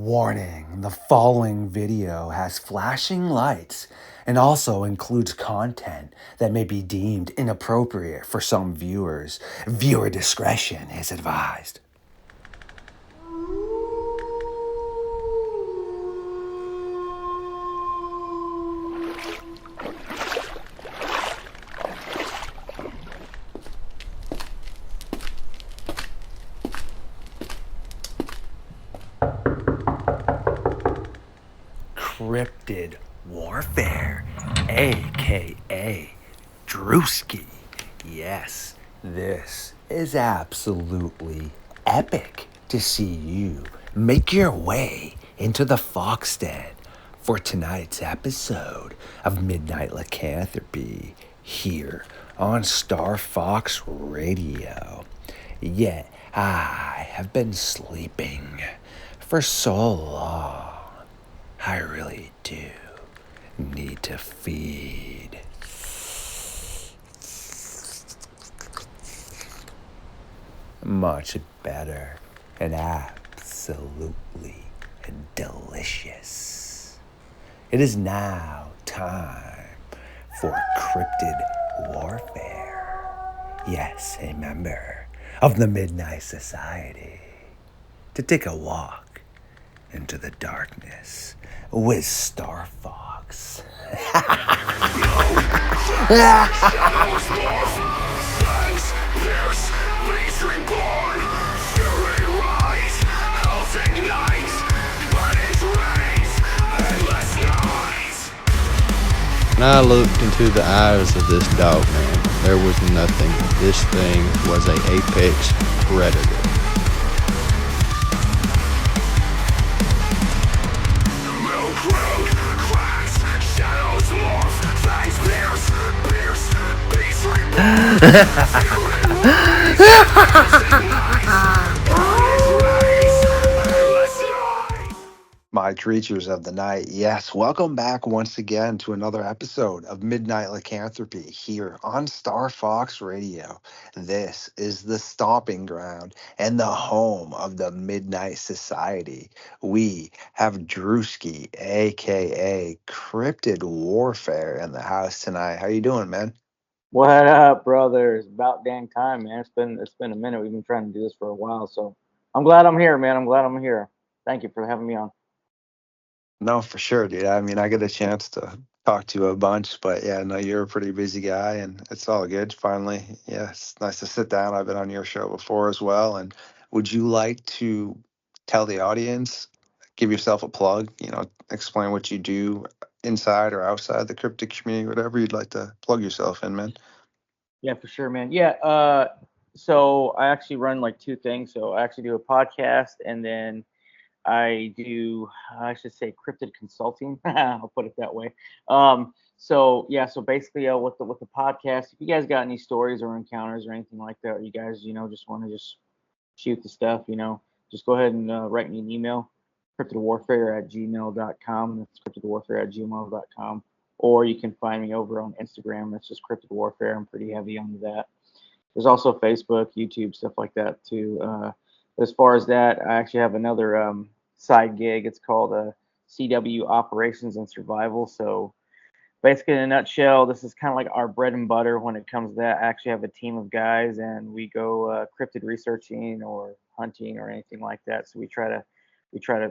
Warning, the following video has flashing lights and also includes content that may be deemed inappropriate for some viewers. Viewer discretion is advised. Cryptid warfare, aka Drewski. Yes, this is absolutely epic to see you make your way into the Fox Den for tonight's episode of Midnight Lycanthropy here on StarFox Radio. Yet I have been sleeping for so long. I really do need to feed. Much better and absolutely delicious. It is now time for Cryptid Warfare. Yes, a member of the Midnight Society, to take a walk into the darkness with StarFox. When I looked into the eyes of this dog man, there was nothing. This thing was an apex predator. My creatures of the night, yes, welcome back once again to another episode of Midnight Lycanthropy here on StarFox Radio. This is the stomping ground and the home of the Midnight Society. We have Drewski, aka Cryptid Warfare, in the house tonight. How you doing, man? What up, brother? It's about damn time, man. It's been a minute. We've been trying to do this for a while, so I'm glad I'm here, man. I'm glad I'm here. Thank you for having me on. No, for sure, dude. I mean, I get a chance to talk to you a bunch, but yeah, no, you're a pretty busy guy, and it's all good. Finally, yeah, it's nice to sit down. I've been on your show before as well. And would you like to tell the audience, give yourself a plug, explain what you do inside or outside the cryptic community, whatever you'd like to plug yourself in, man? Yeah, for sure, man. Yeah. So I actually run like two things. So I actually do a podcast, and then I should say, cryptid consulting. I'll put it that way. So yeah, so basically, with the podcast, if you guys got any stories or encounters or anything like that, or you guys, just want to just shoot the stuff, just go ahead and write me an email, cryptidwarfare@gmail.com. That's cryptidwarfare@gmail.com. Or you can find me over on Instagram. That's just Cryptid Warfare. I'm pretty heavy on that. There's also Facebook, YouTube, stuff like that too. As far as that, I actually have another side gig. It's called CW Operations and Survival. So basically, in a nutshell, this is kind of like our bread and butter when it comes to that. I actually have a team of guys, and we go cryptid researching or hunting or anything like that. So we try to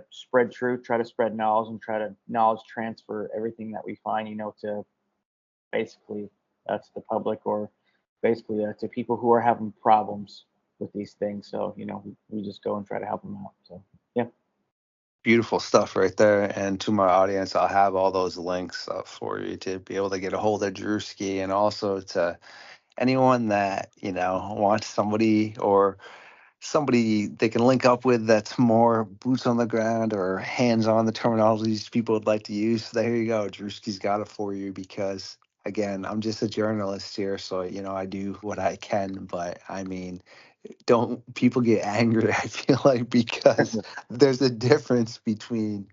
spread truth, try to spread knowledge, and try to knowledge transfer everything that we find, to basically to the public, or basically to people who are having problems with these things. So we just go and try to help them out. So yeah. Beautiful stuff right there. And to my audience, I'll have all those links up for you to be able to get a hold of Drewski, and also to anyone that wants somebody they can link up with that's more boots on the ground or hands on, the terminologies people would like to use. So there you go. Drewski's got it for you, because again, I'm just a journalist here, so I do what I can. But I mean, don't people get angry, I feel like, because there's a difference between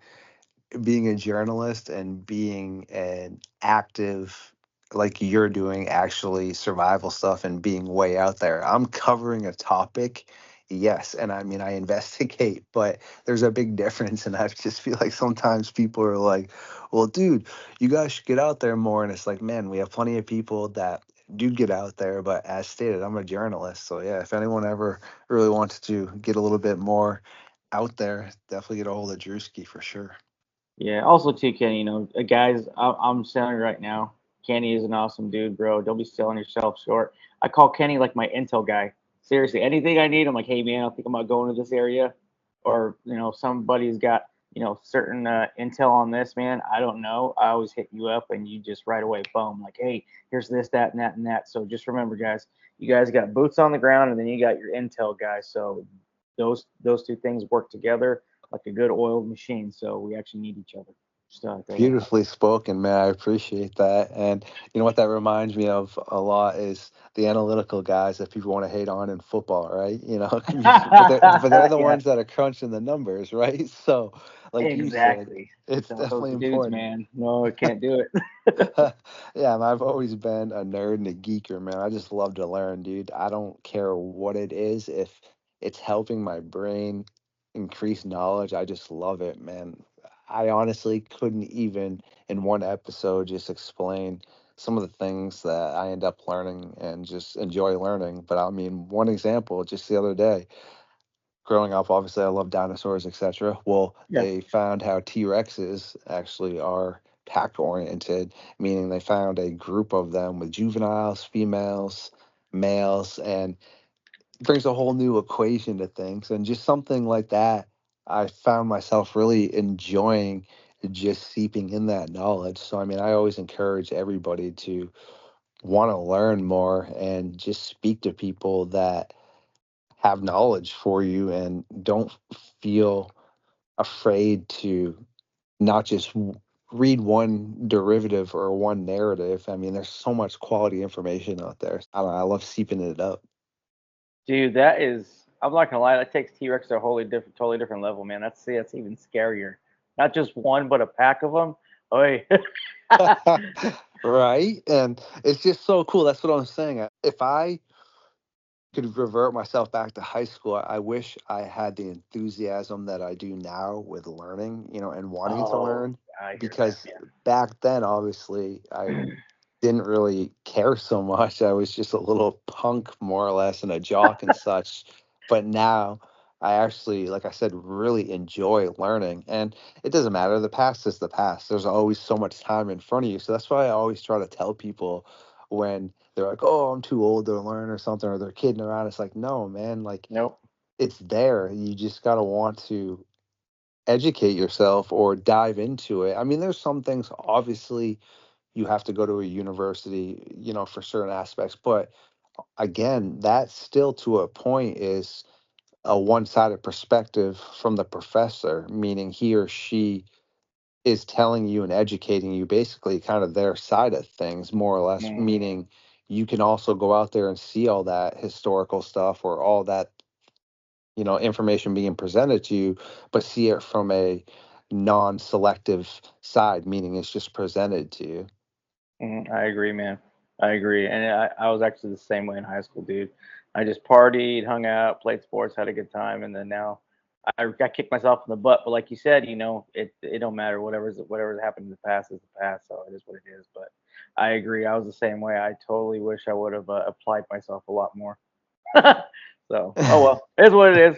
being a journalist and being an active, like you're doing, actually survival stuff and being way out there. I'm covering a topic Yes, and I mean I investigate, but there's a big difference, and I just feel like sometimes people are like, "Well, dude, you guys should get out there more," and it's like, man, we have plenty of people that do get out there, but as stated, I'm a journalist, so yeah, if anyone ever really wants to get a little bit more out there, definitely get a hold of Drewski for sure. Yeah. Also, too, Kenny, guys, I'm selling right now. Kenny is an awesome dude, bro. Don't be selling yourself short. I call Kenny like my intel guy. Seriously, anything I need, I'm like, hey man, I think I'm about going to this area, or somebody's got certain intel on this, man. I don't know. I always hit you up, and you just right away, boom, like, hey, here's this, that, and that, and that. So just remember, guys, you guys got boots on the ground, and then you got your intel guys. So those two things work together like a good oiled machine. So we actually need each other. Just throw that out Beautifully spoken, man. I appreciate that. And you know what that reminds me of a lot is the analytical guys that people want to hate on in football, right? But they're the there. ones that are crunching the numbers, right? So, Yeah, like you said, exactly. it's Don't those definitely dudes, important. man. No, I can't do it. Yeah, and I've always been a nerd and a geeker, man. I just love to learn, dude. I don't care what it is. If it's helping my brain increase knowledge, I just love it, man. I honestly couldn't even in one episode just explain some of the things that I end up learning and just enjoy learning. But I mean, one example, just the other day, growing up, obviously I love dinosaurs, etc. Well, Yeah. they found how T-Rexes actually are pack oriented, meaning they found a group of them with juveniles, females, males, and it brings a whole new equation to things. And just something like that, I found myself really enjoying just seeping in that knowledge. So, I mean, I always encourage everybody to want to learn more and just speak to people that have knowledge for you and don't feel afraid to not just read one derivative or one narrative. I mean, there's so much quality information out there. I don't know, I love seeping it up. Dude, that is I'm not gonna lie, that takes T Rex to a totally different level, man. That's even scarier. Not just one, but a pack of them. Oh, Right? And it's just so cool. That's what I'm saying. If I could revert myself back to high school, I wish I had the enthusiasm that I do now with learning, and wanting to oh, learn. I hear that, Because back then, obviously, I man. didn't really care so much. I was just a little punk, more or less, and a jock and such. But now I actually, like I said, really enjoy learning. And it doesn't matter. The past is the past. There's always so much time in front of you. So that's why I always try to tell people when they're like, oh, I'm too old to learn or something, or they're kidding around. It's like, no, man, like Nope. it's there. You just got to want to educate yourself or dive into it. I mean, there's some things, obviously, you have to go to a university, for certain aspects. But again, that still to a point is a one sided perspective from the professor, meaning he or she is telling you and educating you basically kind of their side of things, more or less, Mm, meaning you can also go out there and see all that historical stuff or all that, information being presented to you, but see it from a non selective side, meaning it's just presented to you. I agree, man. I agree. And I was actually the same way in high school, dude. I just partied, hung out, played sports, had a good time, and then now I got kicked myself in the butt. But like you said, it don't matter. Whatever's happened in the past is the past. So it is what it is. But I agree. I was the same way. I totally wish I would have applied myself a lot more. So oh well, it is what it is.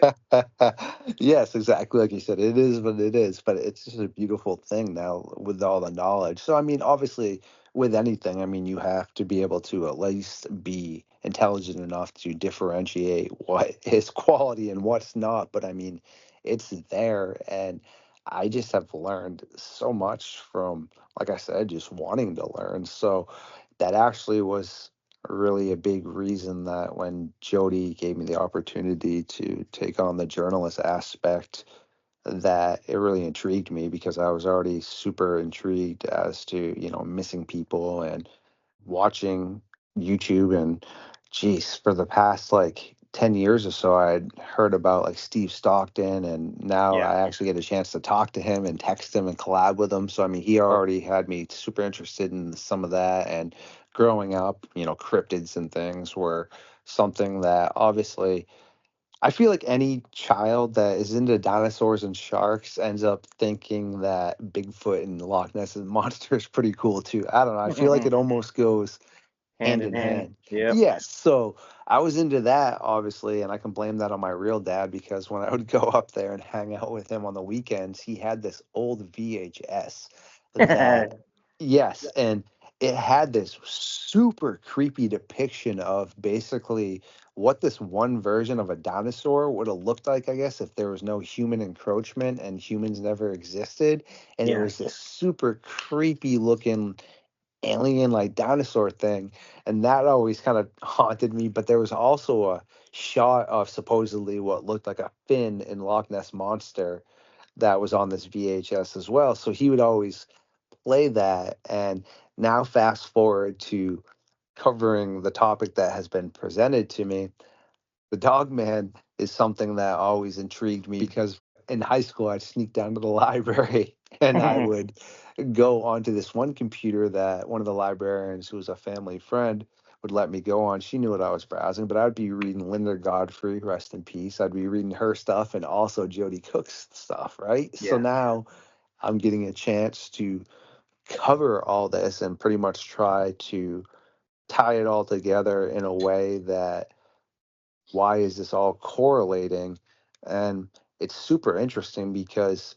Yes, exactly like you said. It is what it is, but it's just a beautiful thing now with all the knowledge. So, I mean, obviously, with anything, I mean, you have to be able to at least be intelligent enough to differentiate what is quality and what's not. But I mean, it's there. And I just have learned so much from, like I said, just wanting to learn. So, that actually was really a big reason that when Jody gave me the opportunity to take on the journalist aspect, that it really intrigued me because I was already super intrigued as to, missing people and watching YouTube. And geez, for the past like 10 years or so, I'd heard about like Steve Stockton, and now Yeah. I actually get a chance to talk to him and text him and collab with him. So, I mean, he already had me super interested in some of that. And growing up, cryptids and things were something that obviously I feel like any child that is into dinosaurs and sharks ends up thinking that Bigfoot and Loch Ness monster is pretty cool too. I don't know. I feel like it almost goes Hand hand in in hand. hand. Yep. Yes. So I was into that, obviously, and I can blame that on my real dad because when I would go up there and hang out with him on the weekends, he had this old VHS that, yes, and it had this super creepy depiction of basically what this one version of a dinosaur would have looked like, I guess, if there was no human encroachment and humans never existed. And it Yeah. was this super creepy looking alien like dinosaur thing, and that always kind of haunted me. But there was also a shot of supposedly what looked like a fin in Loch Ness monster that was on this VHS as well, so he would always play that. And now fast forward to covering the topic that has been presented to me, the dog man is something that always intrigued me because in high school I'd sneak down to the library and I would go onto this one computer that one of the librarians, who was a family friend, would let me go on. She knew what I was browsing, but I'd be reading Linda Godfrey, rest in peace. I'd be reading her stuff and also Jody Cook's stuff, right? So Yeah. now I'm getting a chance to cover all this and pretty much try to tie it all together in a way that, why is this all correlating? And it's super interesting because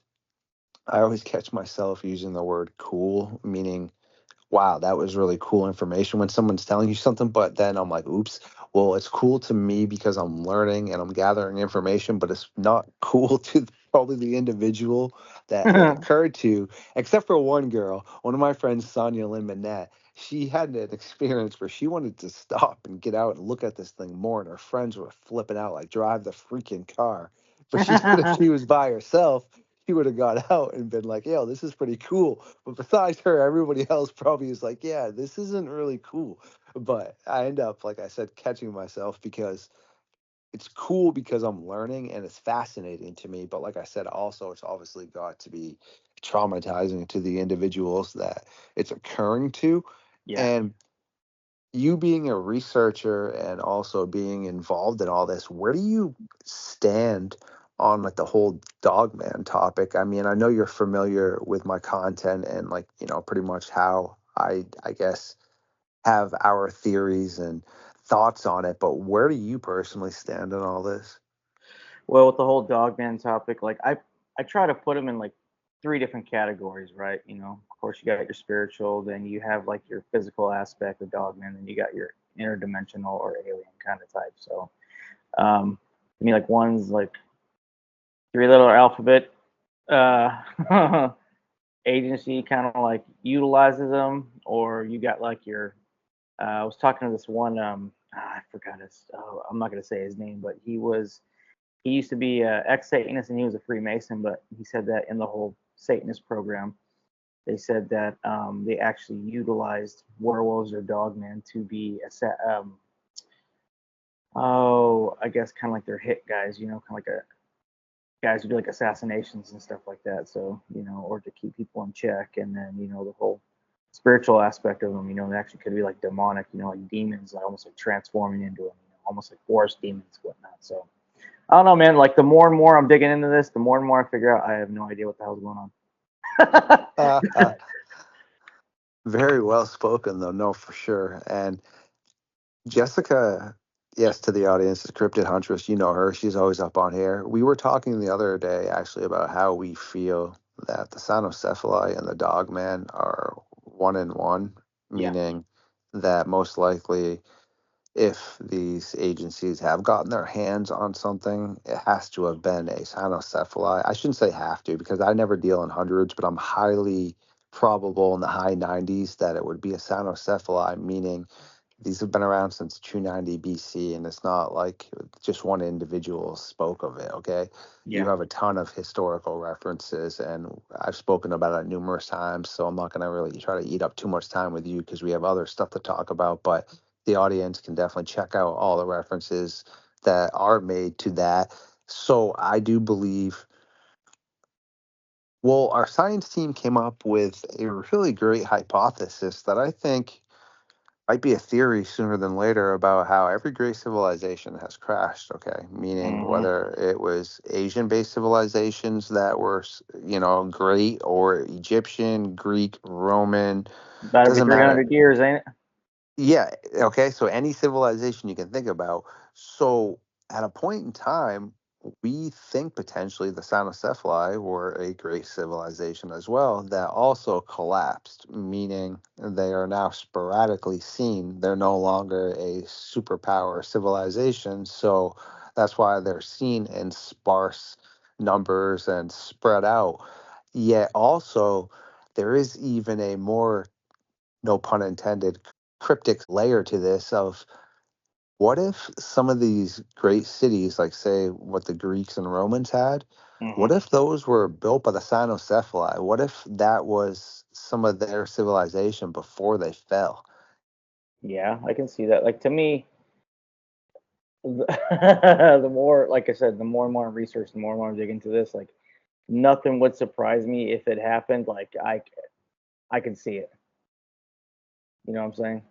I always catch myself using the word cool, meaning, wow, that was really cool information when someone's telling you something. But then I'm like, oops, well, it's cool to me because I'm learning and I'm gathering information, but it's not cool to probably the individual that it occurred to, except for one girl, one of my friends, Sonia Lynn Manette. She had an experience where she wanted to stop and get out and look at this thing more, and her friends were flipping out, like, drive the freaking car. But she said if she was by herself, she would have got out and been like, yo, this is pretty cool. But besides her, everybody else probably is like, yeah, this isn't really cool. But I end up, like I said, catching myself because it's cool because I'm learning and it's fascinating to me. But like I said, also, it's obviously got to be traumatizing to the individuals that it's occurring to. Yeah. And you being a researcher and also being involved in all this, where do you stand on like the whole dogman topic? I mean, I know you're familiar with my content and like, pretty much how I guess have our theories and thoughts on it, but where do you personally stand on all this? Well, with the whole Dogman topic, like I try to put them in like three different categories, right? Of course, you got your spiritual, then you have like your physical aspect of Dogman, then you got your interdimensional or alien kind of type. So, I mean, like one's like three-letter alphabet agency, kind of like utilizes them, or you got like your. I was talking to this one. I forgot his. Oh, I'm not gonna say his name, but he used to be a ex-Satanist and he was a Freemason, but he said that in the whole Satanist program, they said that they actually utilized werewolves or dogmen to be I guess kind of like their hit guys, kind of like a guys who do like assassinations and stuff like that. So, or to keep people in check, and then the whole spiritual aspect of them, they actually could be like demonic, like demons, like almost like transforming into them, almost like forest demons, whatnot. So I don't know, man. Like the more and more I'm digging into this, the more and more I figure out I have no idea what the hell's going on. Very well spoken, though, no, for sure. And Jessica, yes, to the audience, is Cryptid Huntress. You know her. She's always up on here. We were talking the other day, actually, about how we feel that the Cynocephali and the Dogman are one in one, Yeah, meaning that most likely, if these agencies have gotten their hands on something, it has to have been a Cynocephaly. I shouldn't say have to because I never deal in hundreds, but I'm highly probable in the high 90s that it would be a Cynocephaly, meaning these have been around since 290 BC, and it's not like just one individual spoke of it, okay? You yeah, have a ton of historical references, and I've spoken about it numerous times, so I'm not going to really try to eat up too much time with you because we have other stuff to talk about, but the audience can definitely check out all the references that are made to that. So I do believe, well, our science team came up with a really great hypothesis that I think might be a theory sooner than later about how every great civilization has crashed, okay? Meaning Mm-hmm. whether it was Asian-based civilizations that were, great, or Egyptian, Greek, Roman, About every doesn't matter. 300 years, ain't it? Yeah, okay, so any civilization you can think about. So at a point in time, we think potentially the Cynocephali were a great civilization as well that also collapsed, meaning they are now sporadically seen. They're no longer a superpower civilization, so that's why they're seen in sparse numbers and spread out. Yet also, there is even a more, no pun intended, cryptic layer to this of what if some of these great cities, like say what the Greeks and Romans had, Mm-hmm. what if those were built by the Cynocephali? What if that was some of their civilization before they fell? Yeah, I can see that. Like to me, the more, like I said, the more and more I research, the more and more I dig into this. Like nothing would surprise me if it happened. Like I can see it. You know what I'm saying?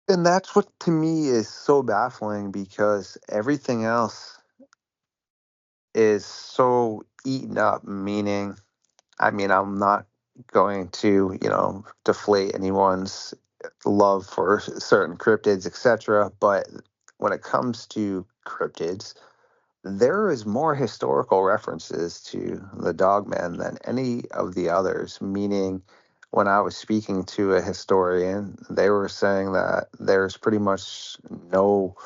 And that's what to me is so baffling because everything else is so eaten up, meaning, I mean, I'm not going to, deflate anyone's love for certain cryptids, etc. But when it comes to cryptids, there is more historical references to the Dogman than any of the others. Meaning, when I was speaking to a historian, they were saying that there's pretty much no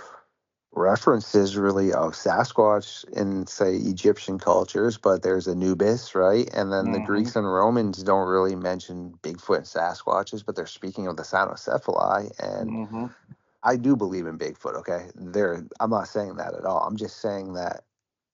references really of Sasquatch in, say, Egyptian cultures, but there's Anubis, right? And then the Mm-hmm. Greeks and Romans don't really mention Bigfoot and Sasquatches, but they're speaking of the Cynocephali. And Mm-hmm. I do believe in Bigfoot, okay? I'm not saying that at all. I'm just saying that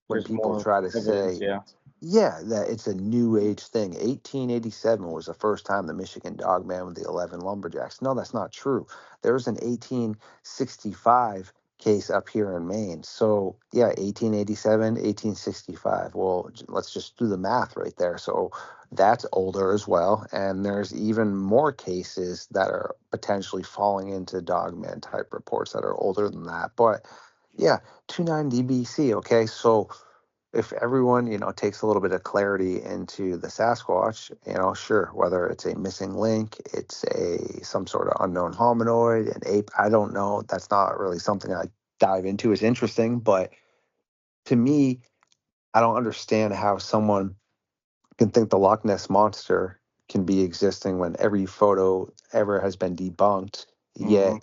when There's people more try to evidence. say, Yeah. yeah, that it's a new age thing. 1887 was the first time the Michigan Dogman with the 11 lumberjacks. No, that's not true. There was an 1865 case up here in Maine. So, yeah, 1887, 1865. Well, let's just do the math right there. So, that's older as well. And there's even more cases that are potentially falling into Dogman type reports that are older than that. But, yeah, 290 BC. Okay, so if everyone, takes a little bit of clarity into the Sasquatch, sure, whether it's a missing link, it's a some sort of unknown hominoid, an ape, I don't know. That's not really something I dive into. It's interesting, but to me, I don't understand how someone can think the Loch Ness monster can be existing when every photo ever has been debunked. Mm-hmm. Yet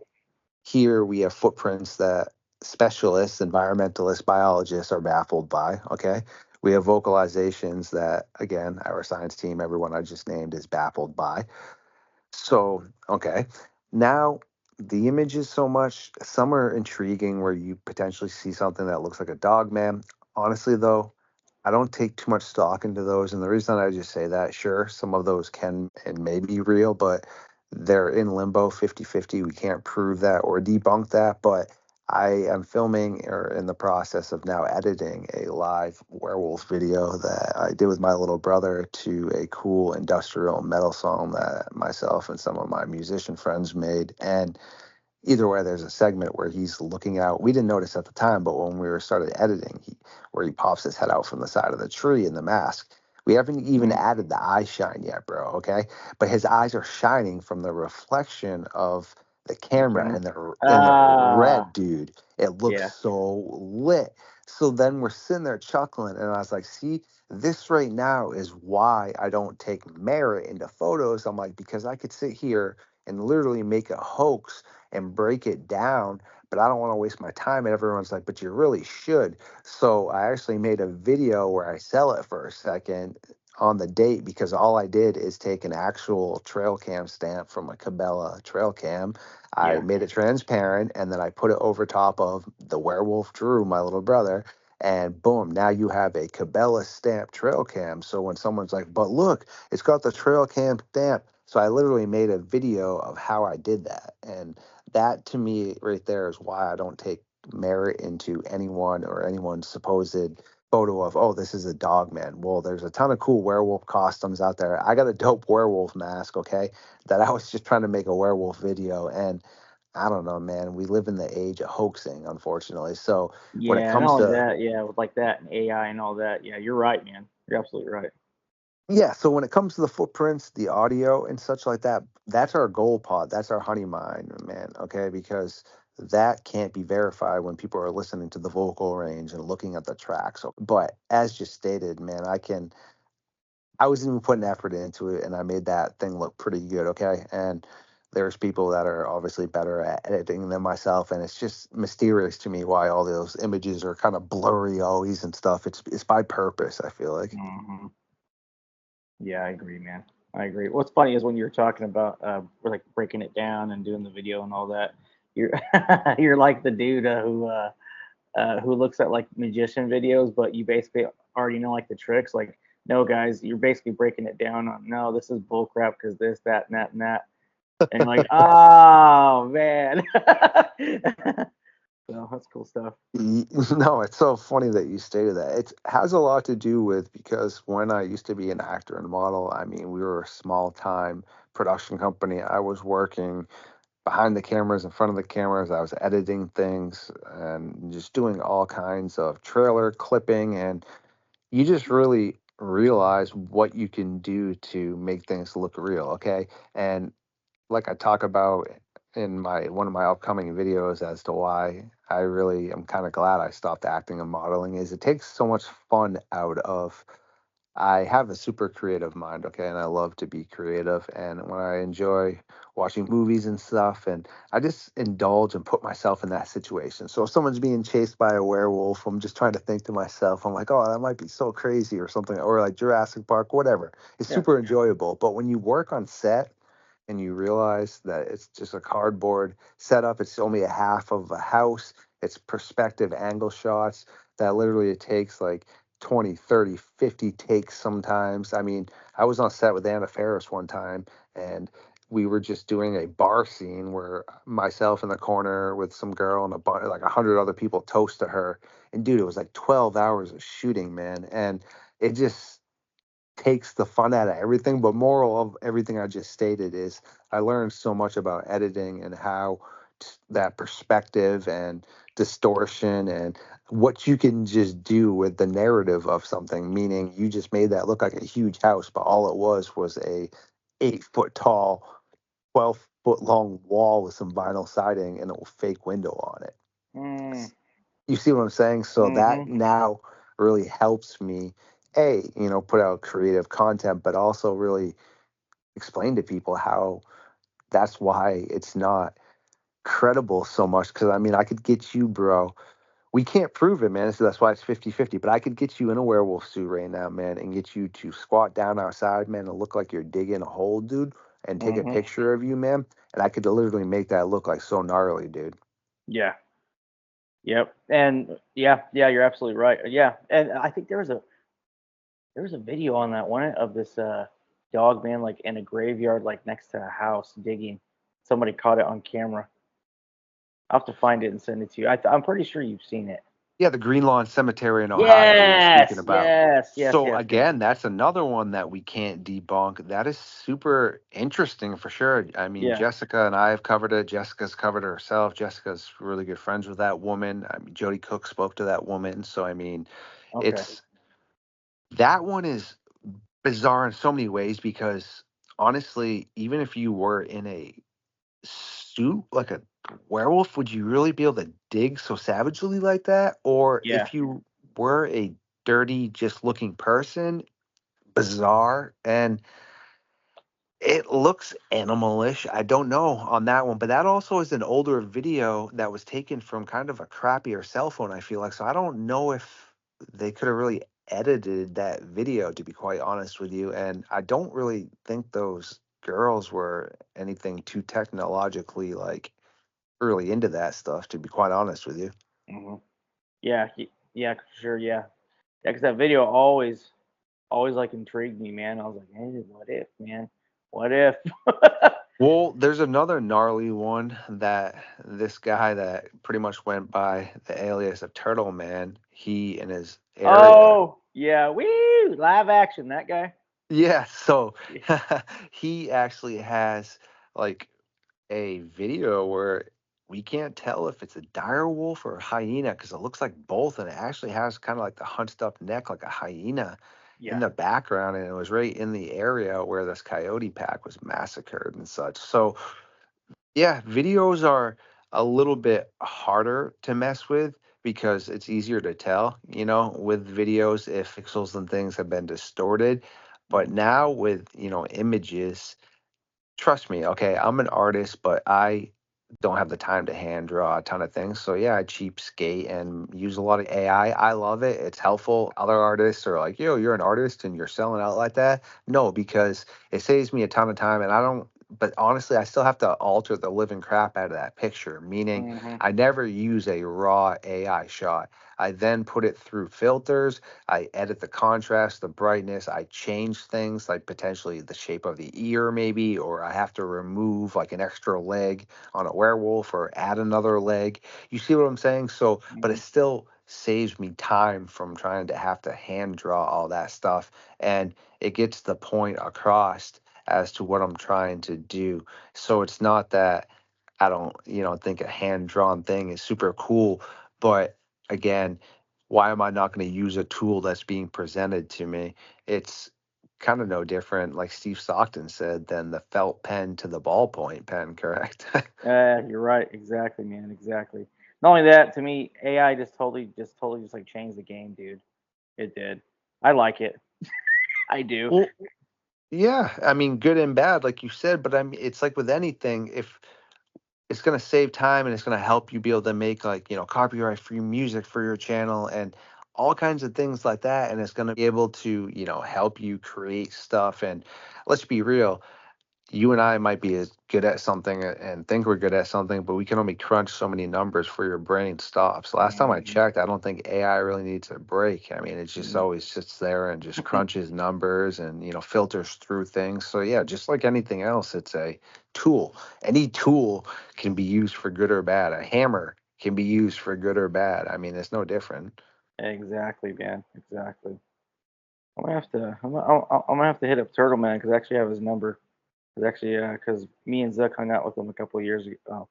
here we have footprints that specialists, environmentalists, biologists are baffled by. Okay. We have vocalizations that, again, our science team, everyone I just named, is baffled by. So, okay. Now, the images so much, some are intriguing where you potentially see something that looks like a dog man. Honestly, though, I don't take too much stock into those. And the reason I just say that, sure, some of those can and may be real, but they're in limbo 50-50. We can't prove that or debunk that. But I am filming or in the process of now editing a live werewolf video that I did with my little brother to a cool industrial metal song that myself and some of my musician friends made. And either way, there's a segment where he's looking out. We didn't notice at the time, but when we were started editing, where he pops his head out from the side of the tree in the mask. We haven't even added the eye shine yet, bro. Okay, but his eyes are shining from the reflection of the camera and the Ah, red, dude. It looks yeah. so lit. So then we're sitting there chuckling, and I was like, "See, this right now is why I don't take merit into photos." I'm like, because I could sit here and literally make a hoax and break it down, but I don't want to waste my time. And everyone's like, but you really should. So I actually made a video where I sell it for a second on the date because all I did is take an actual trail cam stamp from a Cabela trail cam. I Yeah. made it transparent and then I put it over top of the werewolf Drew, my little brother. And boom, now you have a Cabela stamp trail cam. So when someone's like, but look, it's got the trail cam stamp. So I literally made a video of how I did that. And that to me right there is why I don't take merit into anyone or anyone's supposed photo of, oh, this is a dog man. Well, there's a ton of cool werewolf costumes out there. I got a dope werewolf mask, okay, that I was just trying to make a werewolf video. And I don't know, man. We live in the age of hoaxing, unfortunately. So when it Yeah, and comes all of to that, yeah, with like that and AI and all that. Yeah, you're right, man. You're absolutely right. Yeah, so when it comes to the footprints, the audio and such like that, that's our gold pod. That's our honey mine, man. Okay, because that can't be verified when people are listening to the vocal range and looking at the tracks. But as just stated, man, I was even putting effort into it and I made that thing look pretty good. Okay. And there's people that are obviously better at editing than myself. And it's just mysterious to me why all those images are kind of blurry always and stuff. It's by purpose, I feel like. Hmm. Yeah, I agree, man. I agree. What's funny is when you were talking about like breaking it down and doing the video and all that, you're you're like the dude who looks at like magician videos, but you basically already know like the tricks. Like, no, guys, you're basically breaking it down on no, this is bullcrap because this, that, and that, and that, and you're like, oh man. So that's cool stuff. No, it's so funny that you stated that. It has a lot to do with because when I used to be an actor and model, I mean, we were a small time production company. I was working behind the cameras, in front of the cameras. I was editing things and just doing all kinds of trailer clipping. And you just really realize what you can do to make things look real. Okay. And like I talk about in my one of my upcoming videos as to why I really am kind of glad I stopped acting and modeling is it takes so much fun out of I have a super creative mind, okay, and I love to be creative. And when I enjoy watching movies and stuff, and I just indulge and put myself in that situation. So if someone's being chased by a werewolf, I'm just trying to think to myself, I'm like, oh, that might be so crazy or something, or like Jurassic Park, whatever. It's Yeah. super enjoyable. But when you work on set and you realize that it's just a cardboard setup, it's only a half of a house, it's perspective angle shots that literally it takes like 20, 30, 50 takes sometimes. I mean, I was on set with Anna Faris one time and we were just doing a bar scene where myself in the corner with some girl and like 100 other people toast to her. And dude, it was like 12 hours of shooting, man. And it just takes the fun out of everything. But moral of everything I just stated is I learned so much about editing and how that perspective and distortion and what you can just do with the narrative of something. Meaning, you just made that look like a huge house, but all it was a 8 foot tall, 12 foot long wall with some vinyl siding and a fake window on it. Mm, You see what I'm saying? So that mm-hmm. now really helps me, put out creative content, but also really explain to people how that's why it's not credible so much. Because I mean, I could get you, bro. We can't prove it, man. So that's why it's 50-50. But I could get you in a werewolf suit right now, man, and get you to squat down outside, man, and look like you're digging a hole, dude, and take a Mm-hmm. picture of you, man. And I could literally make that look like so gnarly, dude. Yeah. Yep. And yeah, you're absolutely right. Yeah. And I think there was a video on that one of this dog man like in a graveyard like next to a house digging. Somebody caught it on camera. I'll have to find it and send it to you. I'm pretty sure you've seen it. Yeah, the Green Lawn Cemetery in Ohio you were speaking Yes, about. yes, yes, So yes, yes. again, that's another one that we can't debunk. That is super interesting for sure. I mean, Yeah. Jessica and I have covered it. Jessica's covered it herself. Jessica's really good friends with that woman. I mean, Jody Cook spoke to that woman. So I mean, Okay. it's that one is bizarre in so many ways because honestly, even if you were in a suit like a werewolf, would you really be able to dig so savagely like that? Or Yeah. if you were a dirty, just looking person, bizarre, and it looks animalish. I don't know on that one, but that also is an older video that was taken from kind of a crappier cell phone, I feel like. So I don't know if they could have really edited that video, to be quite honest with you. And I don't really think those girls were anything too technologically like really into that stuff, to be quite honest with you. Hmm. Yeah. Yeah. For sure. Yeah. Yeah. Because that video always like intrigued me, man. I was like, hey, what if, man? What if? Well, there's another gnarly one that this guy that pretty much went by the alias of Turtle Man, he in his area. Oh, yeah. Woo! Live action. That guy. Yeah, so Yeah. he actually has like a video where we can't tell if it's a dire wolf or a hyena because it looks like both, and it actually has kind of like the hunched up neck like a hyena in Yeah. the background, and it was right in the area where this coyote pack was massacred and such. So yeah, videos are a little bit harder to mess with because it's easier to tell, with videos if pixels and things have been distorted. But now with, images, trust me, okay, I'm an artist, but I don't have the time to hand draw a ton of things. So yeah, I cheapskate and use a lot of AI. I love it. It's helpful. Other artists are like, yo, you're an artist and you're selling out like that. No, because it saves me a ton of time and I don't but honestly, I still have to alter the living crap out of that picture, meaning Mm-hmm. I never use a raw AI shot. I then put it through filters. I edit the contrast, the brightness. I change things like potentially the shape of the ear, maybe, or I have to remove like an extra leg on a werewolf or add another leg. You see what I'm saying? So, but it still saves me time from trying to have to hand draw all that stuff. And it gets the point across as to what I'm trying to do. So it's not that I don't, think a hand drawn thing is super cool, but again, why am I not going to use a tool that's being presented to me? It's kind of no different, like Steve Stockton said, than the felt pen to the ballpoint pen, correct? You're right. Exactly, man. Exactly. Not only that, to me, AI totally just like changed the game, dude. It did. I like it. I do. Well, yeah, I mean, good and bad, like you said, but I mean, it's like with anything, if it's going to save time and it's going to help you be able to make like copyright free music for your channel and all kinds of things like that, and it's going to be able to help you create stuff. And let's be real, you and I might be as good at something and think we're good at something, but we can only crunch so many numbers for your brain stops. Last time I Mhm. checked, I don't think AI really needs a break. I mean, it just Mm. always sits there and just crunches numbers and, filters through things. So yeah, just like anything else, it's a tool. Any tool can be used for good or bad. A hammer can be used for good or bad. I mean, it's no different. Exactly, man. Exactly. I'm gonna have to hit up Turtle Man because I actually have his number. Cause actually, because me and Zuck hung out with him a couple of years ago.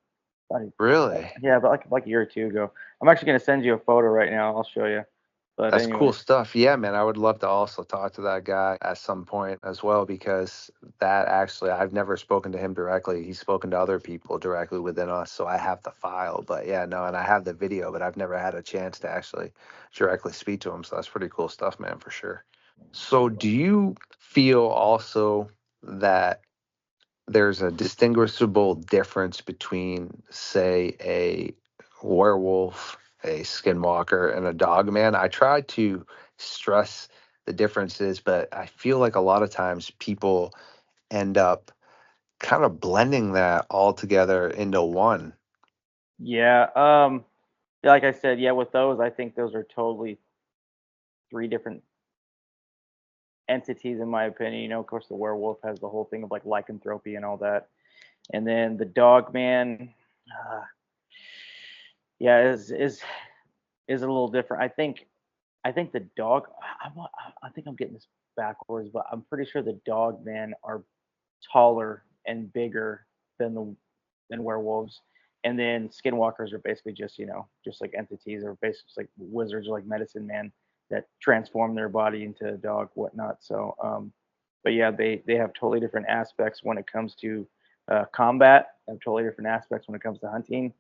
Oh, Really? yeah, but like a year or two ago. I'm actually gonna send you a photo right now. I'll show you. But That's cool anyways, stuff. Yeah, man. I would love to also talk to that guy at some point as well because that actually, I've never spoken to him directly. He's spoken to other people directly within us. So I have the file. But yeah, no, and I have the video, but I've never had a chance to actually directly speak to him. So that's pretty cool stuff, man, for sure. So do you feel also that there's a distinguishable difference between, say, a werewolf, a skinwalker, and a dogman? I try to stress the differences, but I feel like a lot of times people end up kind of blending that all together into one. yeah. Yeah, like I said, yeah, with those, I think those are totally three different entities in my opinion. Of course, the werewolf has the whole thing of like lycanthropy and all that, and then the dog man, uh, yeah, is a little different. I think the dog. I think I'm getting this backwards, but I'm pretty sure the dog man are taller and bigger than the than werewolves. And then skinwalkers are basically just just like entities or basically like wizards or like medicine man that transform their body into a dog, whatnot. So, but yeah, they have totally different aspects when it comes to combat. They have totally different aspects when it comes to hunting.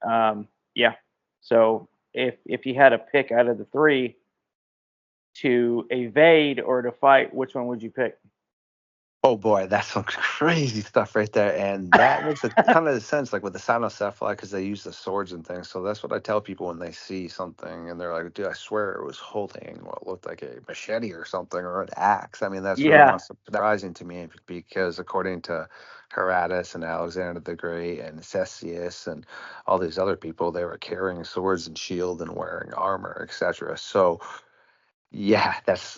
Yeah. So if you had to pick out of the three to evade or to fight, which one would you pick? Oh boy, that's some crazy stuff right there, and that makes a ton of sense. Like with the cynocephaly, because they use the swords and things. So that's what I tell people when they see something, and they're like, "Dude, I swear it was holding what looked like a machete or something, or an axe." I mean, that's really Yeah. not surprising to me because according to Herodotus and Alexander the Great and Ctesias and all these other people, they were carrying swords and shield and wearing armor, etc. So yeah, that's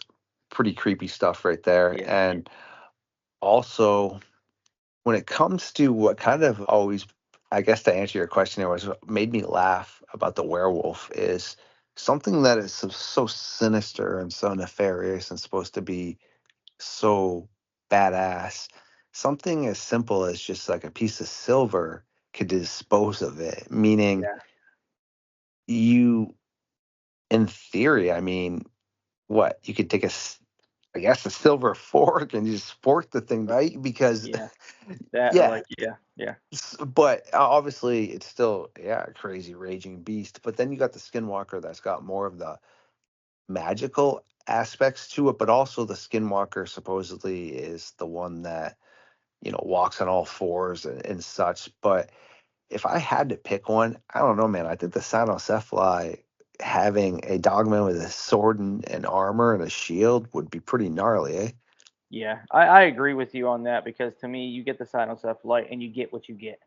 pretty creepy stuff right there, Yeah. and also when it comes to what kind of always, I guess to answer your question, it was what made me laugh about the werewolf is something that is so sinister and so nefarious and supposed to be so badass. Something as simple as just like a piece of silver could dispose of it. Meaning, Yeah. you, in theory, I mean, what you could take I guess a silver fork and just fork the thing, right? Because Yeah. That or yeah, like yeah, yeah. but obviously it's still a crazy raging beast. But then you got the skinwalker that's got more of the magical aspects to it, but also the skinwalker supposedly is the one that walks on all fours and such. But if I had to pick one, I don't know, man. I think the Cynocephaly having a dogman with a sword and armor and a shield would be pretty gnarly, eh? Yeah, I agree with you on that because to me, you get the Cynocephalite and you get what you get.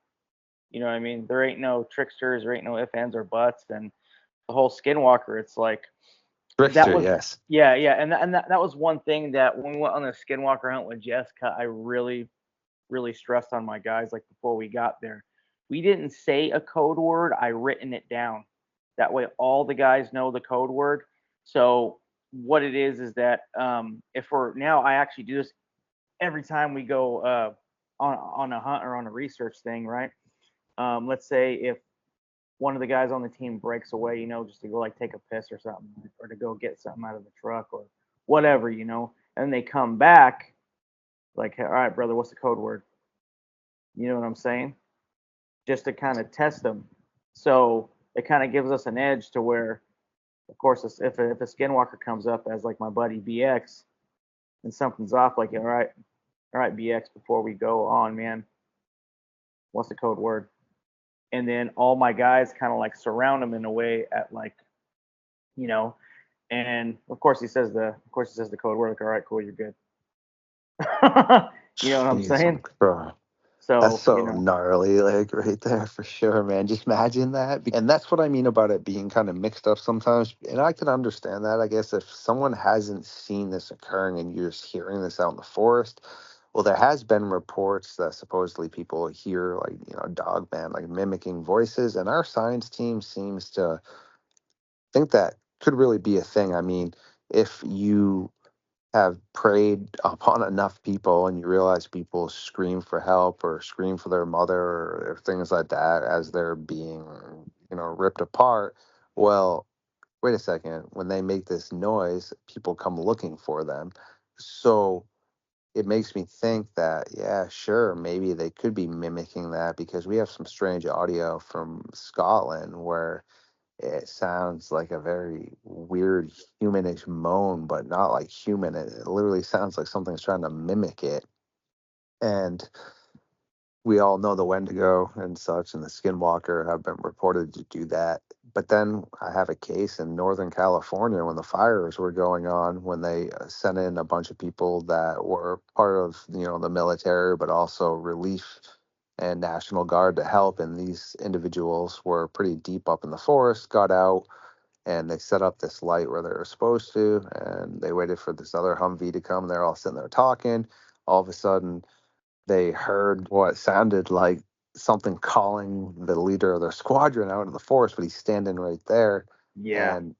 You know what I mean? There ain't no tricksters, there ain't no ifs, ands, or buts. And the whole Skinwalker, it's like that Trickster, was, yes. yeah, yeah. And that was one thing that when we went on the Skinwalker hunt with Jessica, I really, really stressed on my guys like before we got there. We didn't say a code word, I written it down. That way all the guys know the code word. So what it is that if we're now I actually do this every time we go on a hunt or on a research thing, right? Let's say if one of the guys on the team breaks away, just to go like take a piss or something, or to go get something out of the truck or whatever, and they come back, like, all right, brother, what's the code word? You know what I'm saying? Just to kind of test them. So it kind of gives us an edge to where, of course, if a skinwalker comes up as like my buddy BX and something's off, like, all right, BX, before we go on, man, what's the code word? And then all my guys kind of like surround him in a way at like, you know, and of course he says the code word. Like, all right, cool, you're good. You know what I'm Jeez, saying? bro. That's So, so gnarly, like right there for sure, man. Just imagine that. And that's what I mean about it being kind of mixed up sometimes. And I can understand that, I guess, if someone hasn't seen this occurring and you're just hearing this out in the forest. Well, there has been reports that supposedly people hear like, dogman, like mimicking voices. And our science team seems to think that could really be a thing. I mean, if you have preyed upon enough people and you realize people scream for help or scream for their mother or things like that as they're being ripped apart, well, wait a second, when they make this noise people come looking for them. So it makes me think that, yeah, sure, maybe they could be mimicking that, because we have some strange audio from Scotland where it sounds like a very weird humanish moan, but not like human. It literally sounds like something's trying to mimic it. And we all know the Wendigo and such and the Skinwalker have been reported to do that. But then I have a case in Northern California when the fires were going on, when they sent in a bunch of people that were part of, the military, but also relief and National Guard to help. And these individuals were pretty deep up in the forest, got out, and they set up this light where they were supposed to, and they waited for this other Humvee to come. They're all sitting there talking. All of a sudden, they heard what sounded like something calling the leader of their squadron out in the forest, but he's standing right there. yeah. And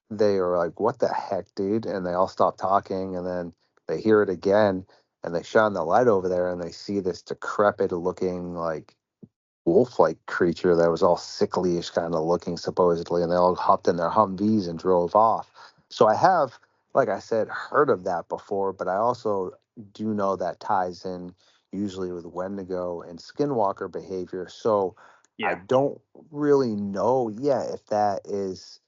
they were like, "What the heck, dude?" And they all stop talking, and then they hear it again, and they shine the light over there, and they see this decrepit looking, like, wolf-like creature that was all sickly-ish kind of looking, supposedly, and they all hopped in their Humvees and drove off. So I have, like I said, heard of that before, but I also do know that ties in usually with Wendigo and Skinwalker behavior. So I Yeah. don't really know, if that is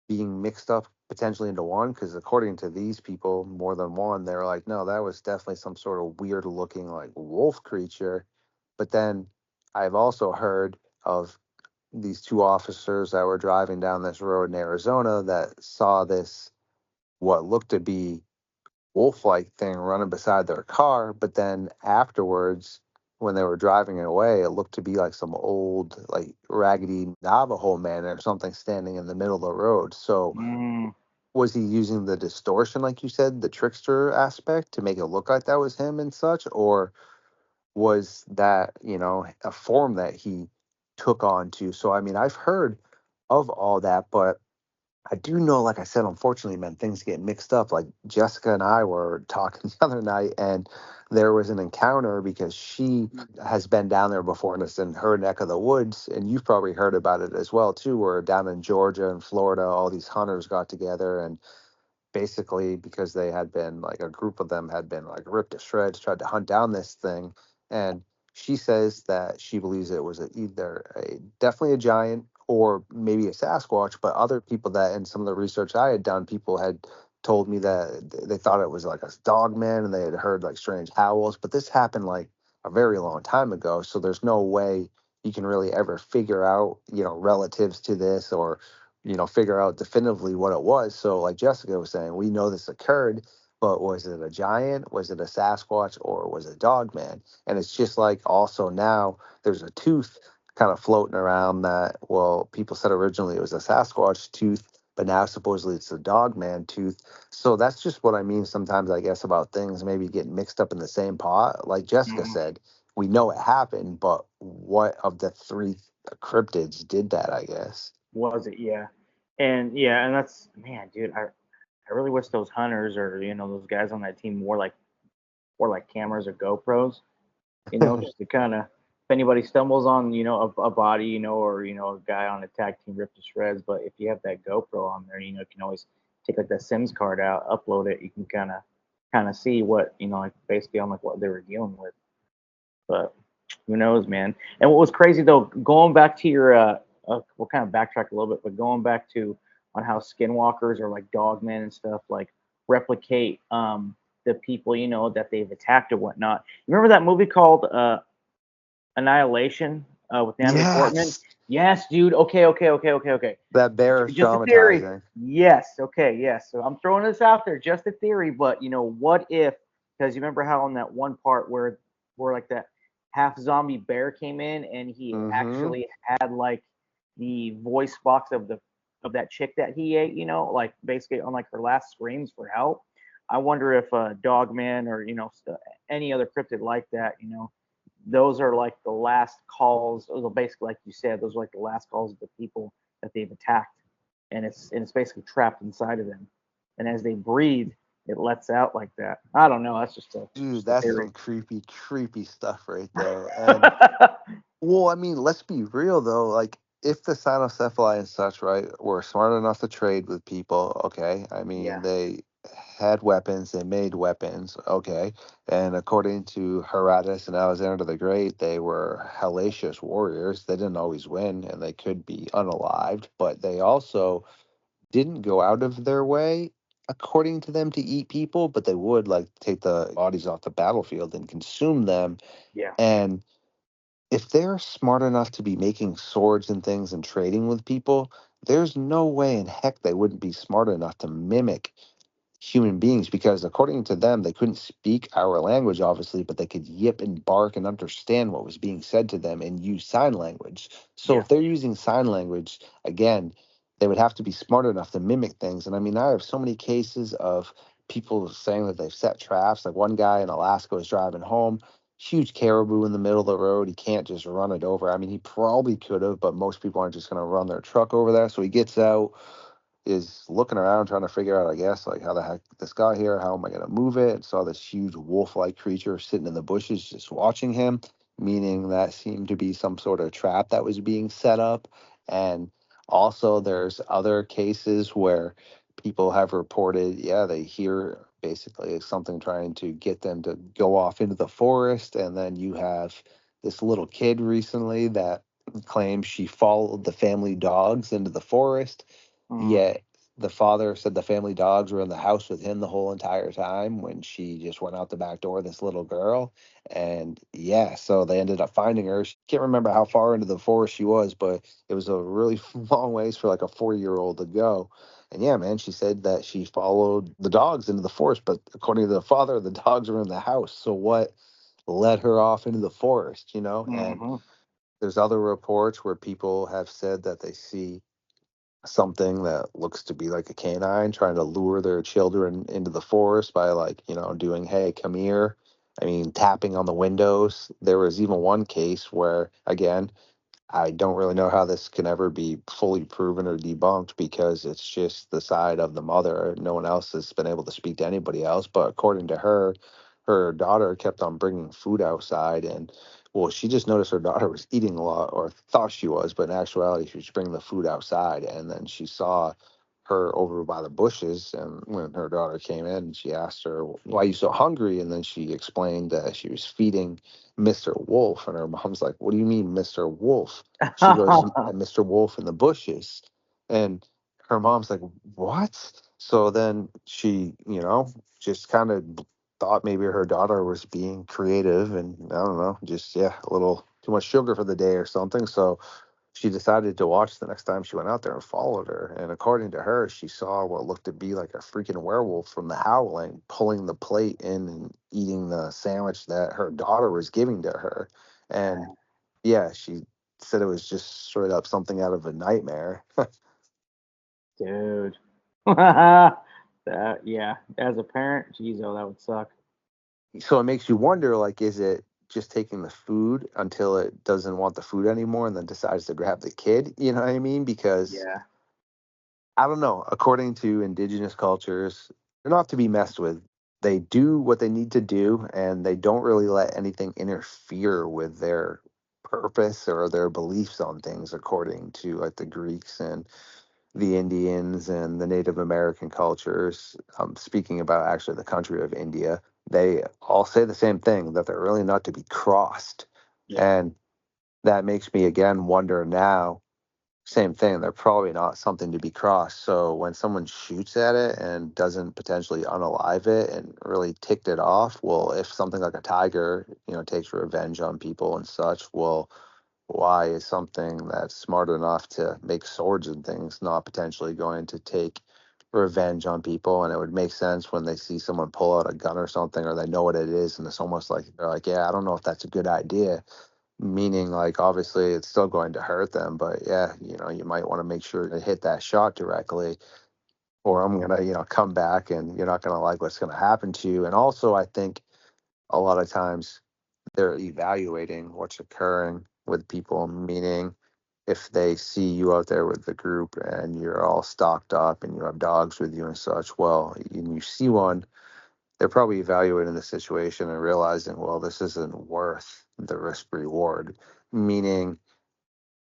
being mixed up potentially into one, because according to these people, more than one, they're like, no, that was definitely some sort of weird looking like wolf creature. But then I've also heard of these two officers that were driving down this road in Arizona that saw this, what looked to be wolf like thing running beside their car. But then afterwards, when they were driving it away, it looked to be like some old, like raggedy Navajo man or something standing in the middle of the road. So Mm, was he using the distortion, like you said, the trickster aspect to make it look like that was him and such? Or was that, a form that he took on to? So, I mean, I've heard of all that, but I do know, like I said, unfortunately, man, things get mixed up. Like Jessica and I were talking the other night, and there was an encounter because she has been down there before, and it's in her neck of the woods. And you've probably heard about it as well, too, where down in Georgia and Florida, all these hunters got together and basically because they had been like a group of them had been like ripped to shreds, tried to hunt down this thing. And she says that she believes it was either a definitely a giant or maybe a Sasquatch, but other people that in some of the research I had done, people had told me that they thought it was like a dogman and they had heard like strange howls. But this happened like a very long time ago, so there's no way you can really ever figure out, relatives to this or figure out definitively what it was. So, like Jessica was saying, we know this occurred, but was it a giant? Was it a Sasquatch? Or was it Dogman? And it's just like also now there's a tooth kind of floating around that, well, people said originally it was a Sasquatch tooth, but now supposedly it's a Dogman tooth. So that's just what I mean sometimes, I guess, about things maybe getting mixed up in the same pot. Like Jessica Mhm. said, we know it happened, but what of the three cryptids did that, I guess? Was it? Yeah, and that's man, dude. I really wish those hunters or those guys on that team wore like cameras or GoPros, just to kind of if anybody stumbles on a body, or a guy on a tag team ripped to shreds. But if you have that GoPro on there, you can always take like that Sims card out, upload it. You can kind of see what like basically on like what they were dealing with. But who knows, man? And what was crazy though, going back to your we'll kind of backtrack a little bit, but going back to on how skinwalkers or like dogmen and stuff like replicate the people that they've attacked or whatnot. You remember that movie called Annihilation with Natalie Portman? Yes, Yes, dude. Okay. that bear is Just a theory. traumatizing. Yes. Okay. Yes. So I'm throwing this out there, just a theory. But what if? Because you remember how in that one part where like that half zombie bear came in and he Mm-hmm. actually had like the voice box of that chick that he ate. Like basically on like her last screams for help. I wonder if Dogman or any other cryptid like that. Those are like the last calls. Basically, like you said, those are like the last calls of the people that they've attacked, and it's basically trapped inside of them. And as they breathe, it lets out like that. I don't know. That's just a Dude, just a that's theory. some creepy, creepy stuff right there. And well, I mean, let's be real though. Like, if the cynocephaly and such, right, were smart enough to trade with people, okay. I mean, Yeah. they had weapons, they made weapons, okay. And according to Herodotus and Alexander the Great, they were hellacious warriors. They didn't always win, and they could be unalived, but they also didn't go out of their way, according to them, to eat people, but they would like take the bodies off the battlefield and consume them. Yeah. And if they're smart enough to be making swords and things and trading with people, there's no way in heck they wouldn't be smart enough to mimic human beings because according to them they couldn't speak our language obviously, but they could yip and bark and understand what was being said to them and use sign language. So Yeah. if they're using sign language, again, they would have to be smart enough to mimic things. And I mean, I have so many cases of people saying that they've set traps. Like one guy in Alaska was driving home, huge caribou in the middle of the road. He can't just run it over. I mean, he probably could have, but most people aren't just going to run their truck over there. So he gets out, is looking around trying to figure out, I guess, like how the heck this got here, how am I gonna move it? And saw this huge wolf-like creature sitting in the bushes just watching him, meaning that seemed to be some sort of trap that was being set up. And also there's other cases where people have reported, yeah, they hear basically something trying to get them to go off into the forest. And then you have this little kid recently that claims she followed the family dogs into the forest, Mm. yet the father said the family dogs were in the house with him the whole entire time when she just went out the back door, this little girl. And yeah, so they ended up finding her. She can't remember how far into the forest she was, but it was a really long ways for like a 4-year-old to go. And yeah, man, she said that she followed the dogs into the forest, but according to the father, the dogs were in the house. So what led her off into the forest, And Hmm. there's other reports where people have said that they see something that looks to be like a canine trying to lure their children into the forest by like, doing, hey, come here. I mean, tapping on the windows. There was even one case where, again, I don't really know how this can ever be fully proven or debunked because it's just the side of the mother. No one else has been able to speak to anybody else. But according to her, her daughter kept on bringing food outside. And, well, she just noticed her daughter was eating a lot or thought she was, but in actuality, she was bringing the food outside. And then she saw her over by the bushes. And when her daughter came in, she asked her, "Why are you so hungry?" And then she explained that she was feeding Mr. Wolf. And her mom's like, "What do you mean, Mr. Wolf?" She goes, "Mr. Wolf in the bushes." And her mom's like, "What?" So then she, just kind of thought maybe her daughter was being creative and I don't know, just, yeah, a little too much sugar for the day or something. So she decided to watch the next time she went out there and followed her. And according to her, she saw what looked to be like a freaking werewolf from the howling, pulling the plate in and eating the sandwich that her daughter was giving to her. And yeah, she said it was just straight up something out of a nightmare. Dude. That, yeah. As a parent, geez, oh, that would suck. So it makes you wonder, like, is it just taking the food until it doesn't want the food anymore and then decides to grab the kid? You know what I mean? Because Yeah. I don't know. According to indigenous cultures, they're not to be messed with. They do what they need to do, and they don't really let anything interfere with their purpose or their beliefs on things, according to like the Greeks and the Indians and the Native American cultures. Speaking about actually the country of India, they all say the same thing that they're really not to be crossed. Yeah. And that makes me again wonder now, same thing. They're probably not something to be crossed. So when someone shoots at it and doesn't potentially unalive it and really ticked it off, well, if something like a tiger, takes revenge on people and such, well, why is something that's smart enough to make swords and things not potentially going to take revenge on people? And it would make sense when they see someone pull out a gun or something, or they know what it is, and it's almost like they're like, yeah, I don't know if that's a good idea, meaning like obviously it's still going to hurt them, but yeah, you might want to make sure to hit that shot directly, or I'm gonna come back and you're not gonna like what's gonna happen to you. And also I think a lot of times they're evaluating what's occurring with people, meaning if they see you out there with the group and you're all stocked up and you have dogs with you and such, well, and you see one, they're probably evaluating the situation and realizing, well, this isn't worth the risk reward. Meaning,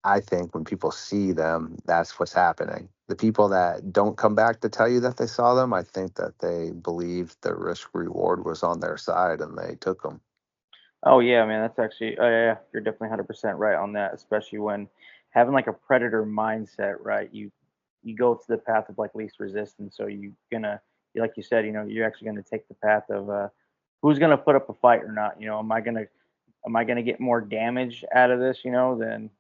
I think when people see them, that's what's happening. The people that don't come back to tell you that they saw them, I think that they believed the risk reward was on their side and they took them. Oh yeah, man, that's actually, oh yeah, you're definitely 100% right on that, especially when having like a predator mindset, right? You go to the path of like least resistance, so like you said, you're actually gonna take the path of who's gonna put up a fight or not. Am I gonna get more damage out of this, than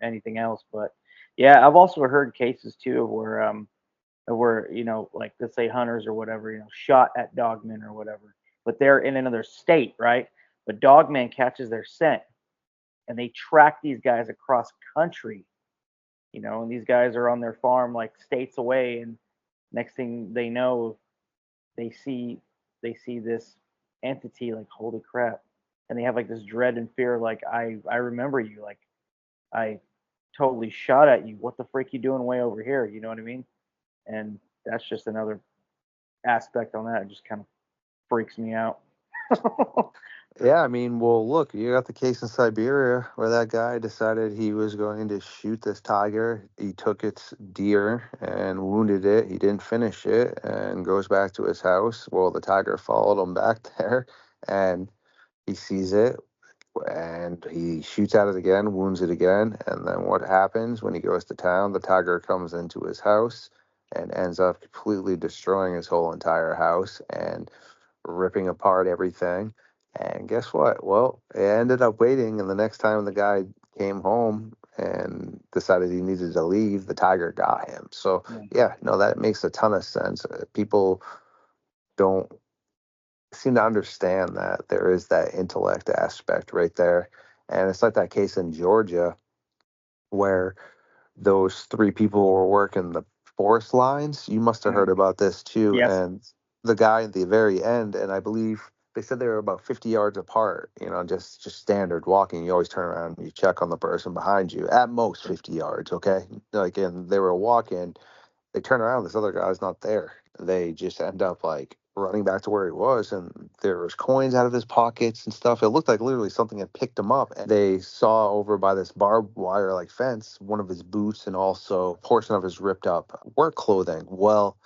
anything else? But yeah, I've also heard cases too of where like let's say hunters or whatever, shot at dogmen or whatever, but they're in another state, right? But dogman catches their scent and they track these guys across country, and these guys are on their farm like states away, and next thing they know, they see they see this entity, like holy crap, and they have like this dread and fear, like I remember you, like I totally shot at you. What the freak you doing way over here? You know what I mean? And that's just another aspect on that. It just kind of freaks me out. Yeah, I mean, well, look, you got the case in Siberia where that guy decided he was going to shoot this tiger. He took its deer and wounded it. He didn't finish it and goes back to his house. Well, the tiger followed him back there and he sees it and he shoots at it again, wounds it again. And then what happens when he goes to town? The tiger comes into his house and ends up completely destroying his whole entire house and ripping apart everything. And guess what? Well, it ended up waiting, and the next time the guy came home and decided he needed to leave, the tiger got him. So, Yeah. yeah, no, that makes a ton of sense. People don't seem to understand that there is that intellect aspect right there. And it's like that case in Georgia where those three people were working the forest lines. You must have heard Mm. about this too. Yes. And the guy at the very end, and I believe They said they were about 50 yards apart, just standard walking. You always turn around and you check on the person behind you, at most 50 yards, okay? Like, and they were walking, they turn around, this other guy's not there. They just end up like running back to where he was, and there was coins out of his pockets and stuff. It looked like literally something had picked him up. And they saw over by this barbed wire like fence one of his boots and also a portion of his ripped up work clothing. Well,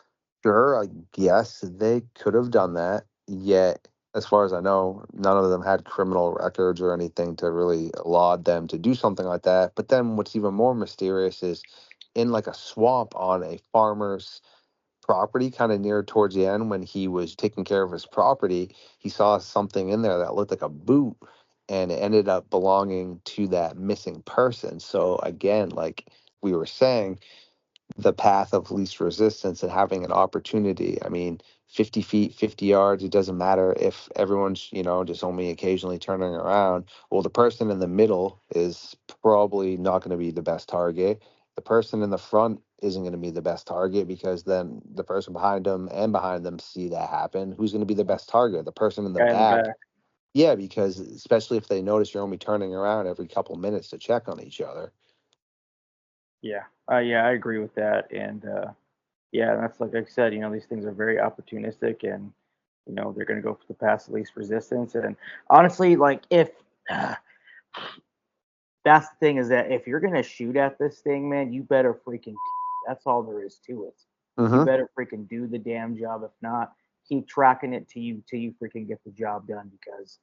sure, I guess they could have done that, yet as far as I know, none of them had criminal records or anything to really laud them to do something like that. But then what's even more mysterious is in like a swamp on a farmer's property, kind of near towards the end when he was taking care of his property, he saw something in there that looked like a boot, and it ended up belonging to that missing person. So again, like we were saying, the path of least resistance and having an opportunity. I mean, 50 feet, 50 yards, it doesn't matter if everyone's, just only occasionally turning around. Well, the person in the middle is probably not going to be the best target. The person in the front isn't going to be the best target because then the person behind them and behind them see that happen. Who's going to be the best target? The person in the Guy in the back. back. Yeah, because especially if they notice you're only turning around every couple minutes to check on each other. Yeah. Yeah, I agree with that. And yeah, that's like I said, these things are very opportunistic, and they're going to go for the path of least resistance. And honestly, like if that's the thing, is that if you're going to shoot at this thing, man, you better freaking. That's all there is to it. You Mm-hmm. better freaking do the damn job. If not, keep tracking it till you freaking get the job done, because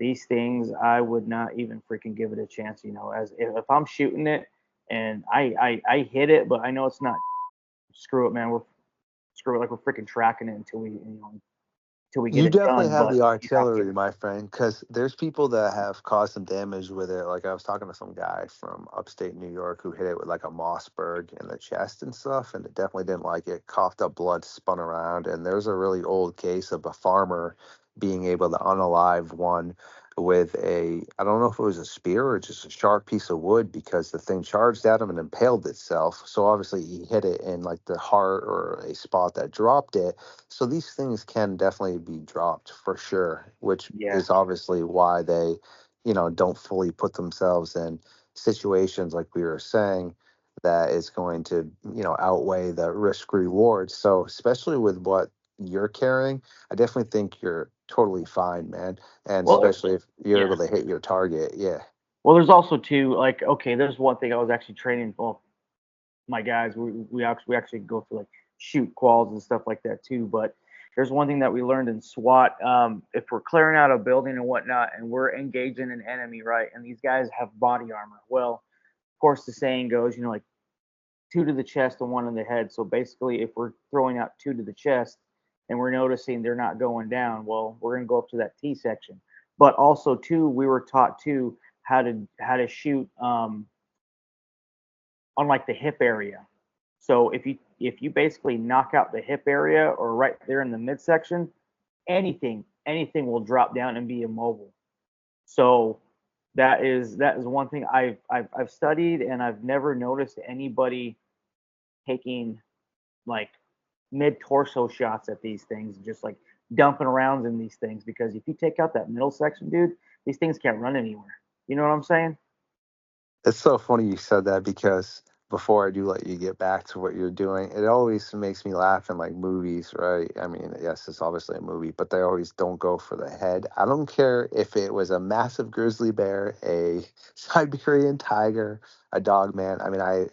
these things, I would not even freaking give it a chance. As if I'm shooting it and I hit it, but I know it's not. Screw it, man. Screw it. Like we're freaking tracking it until we get You it definitely done. have But the you have to. artillery, my friend, because there's people that have caused some damage with it. Like I was talking to some guy from upstate New York who hit it with like a Mossberg in the chest and stuff, and it definitely didn't like it. Coughed up blood, spun around, and there's a really old case of a farmer being able to unalive one with I don't know if it was a spear or just a sharp piece of wood because the thing charged at him and impaled itself. So obviously he hit it in like the heart or a spot that dropped it. So these things can definitely be dropped for sure, which Yeah. is obviously why they, don't fully put themselves in situations like we were saying that is going to, outweigh the risk reward. So especially with what you're carrying, I definitely think you're totally fine, man. And Well, especially if you're yeah. able to hit your target. Yeah. Well, there's also too, like, okay, there's one thing I was actually training. Well, my guys, we actually go for like shoot quals and stuff like that too. But there's one thing that we learned in SWAT. If we're clearing out a building and whatnot, and we're engaging an enemy, right, and these guys have body armor. Well, of course, the saying goes, like two to the chest and one in the head. So basically, if we're throwing out two to the chest and we're noticing they're not going down, well, we're going to go up to that T section. But also, too, we were taught too how to shoot on like the hip area. So if you basically knock out the hip area or right there in the midsection, anything will drop down and be immobile. So that is one thing I've studied, and I've never noticed anybody taking like mid torso shots at these things, just like dumping around in these things. Because if you take out that middle section, dude, these things can't run anywhere. You know what I'm saying? It's so funny you said that because before I do let you get back to what you're doing, it always makes me laugh in like movies, right? I mean, yes, it's obviously a movie, but they always don't go for the head. I don't care if it was a massive grizzly bear, a Siberian tiger, a dog man. I mean, I